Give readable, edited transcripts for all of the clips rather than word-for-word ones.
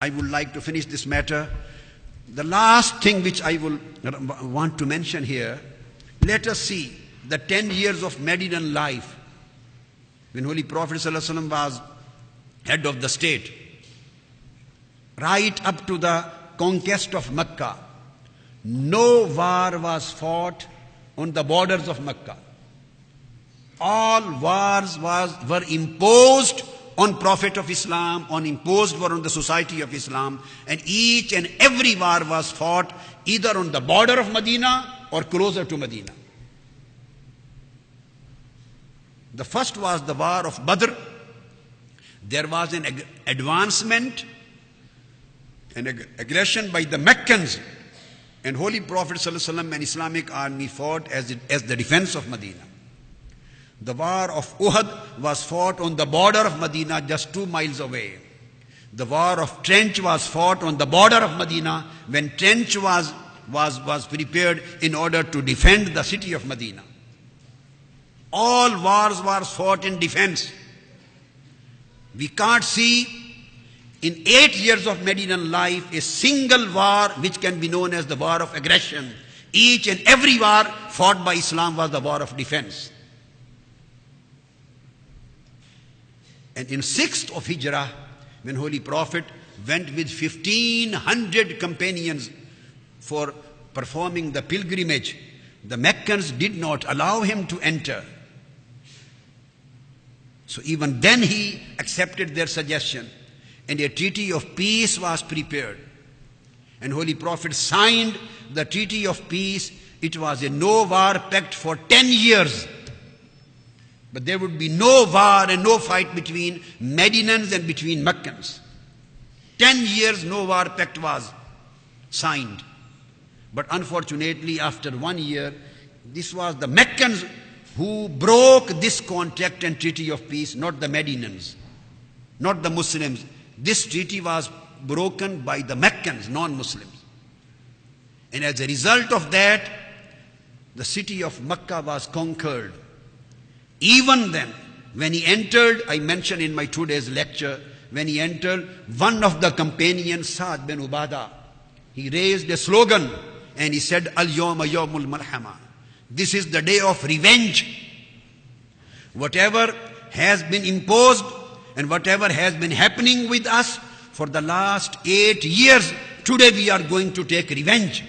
I would like to finish this matter. The last thing which I will want to mention here, let us see the 10 years of Medinan life when Holy Prophet ﷺ was head of the state, right up to the conquest of Mecca. No war was fought on the borders of Mecca. All wars were imposed on Prophet of Islam, imposed were on the society of Islam, and each and every war was fought either on the border of Medina or closer to Medina. The first was the war of Badr. There was an advancement, an aggression by the Meccans, and Holy Prophet ﷺ and Islamic army fought as the defense of Medina. The war of Uhud was fought on the border of Medina, just 2 miles away. The war of Trench was fought on the border of Medina when Trench was prepared in order to defend the city of Medina. All wars were fought in defense. We can't see in 8 years of Medinan life a single war which can be known as the war of aggression. Each and every war fought by Islam was the war of defense. And in 6th of Hijrah, when Holy Prophet went with 1,500 companions for performing the pilgrimage, the Meccans did not allow him to enter. So even then he accepted their suggestion, and a treaty of peace was prepared. And Holy Prophet signed the treaty of peace. It was a no-war pact for 10 years. But there would be no war and no fight between Medinans and between Meccans. 10 years no war pact was signed. But unfortunately, after 1 year, this was the Meccans who broke this contract and treaty of peace, not the Medinans, not the Muslims. This treaty was broken by the Meccans, non-Muslims. And as a result of that, the city of Mecca was conquered. Even then, when he entered, I mentioned in my 2 days lecture, when he entered, one of the companions, Sa'd bin Ubadah, he raised a slogan and he said, Al-Yawma Yawmul Marhama. This is the day of revenge. Whatever has been imposed and whatever has been happening with us for the last 8 years, today we are going to take revenge.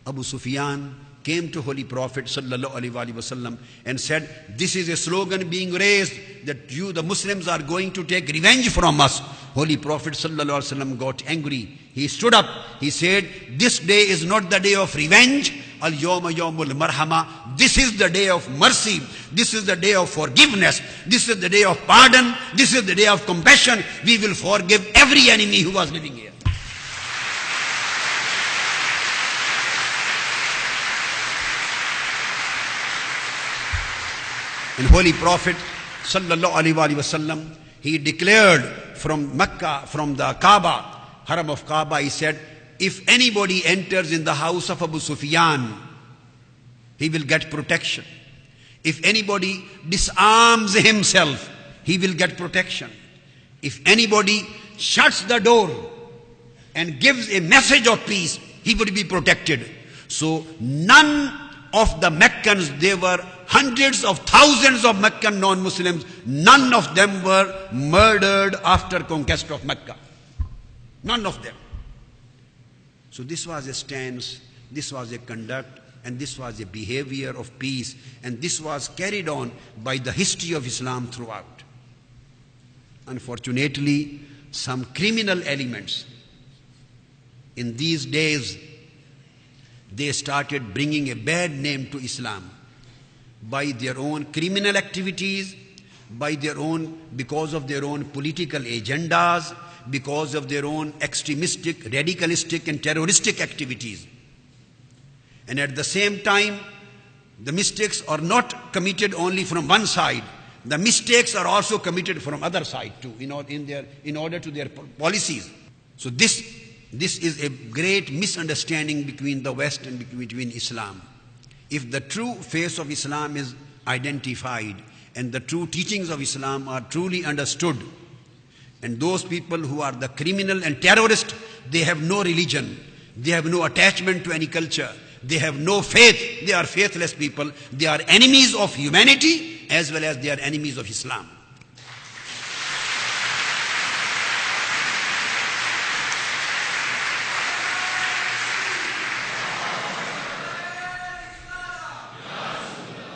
Abu Sufyan came to Holy Prophet ﷺ and said, this is a slogan being raised that you, the Muslims, are going to take revenge from us. Holy Prophet ﷺ got angry. He stood up. He said, this day is not the day of revenge. Al-Yawma Yawmul Marhama. This is the day of mercy. This is the day of forgiveness. This is the day of pardon. This is the day of compassion. We will forgive every enemy who was living here. And Holy Prophet ﷺ, he declared from Mecca, from the Kaaba, Haram of Kaaba, he said, if anybody enters in the house of Abu Sufyan, he will get protection. If anybody disarms himself, he will get protection. If anybody shuts the door and gives a message of peace, he would be protected. So none of the Meccans, there were hundreds of thousands of Meccan non-Muslims, none of them were murdered after conquest of Mecca. None of them. So this was a stance, this was a conduct, and this was a behavior of peace, and this was carried on by the history of Islam throughout. Unfortunately, some criminal elements in these days, they started bringing a bad name to Islam by their own criminal activities, because of their own political agendas, because of their own extremistic, radicalistic and terroristic activities. And at the same time, the mistakes are not committed only from one side. The mistakes are also committed from other side too, in order to their policies. So this is a great misunderstanding between the West and between Islam. If the true face of Islam is identified and the true teachings of Islam are truly understood, And those people who are the criminal and terrorist, they have no religion. They have no attachment to any culture. They have no faith. They are faithless people. They are enemies of humanity as well as they are enemies of Islam.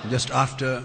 Just after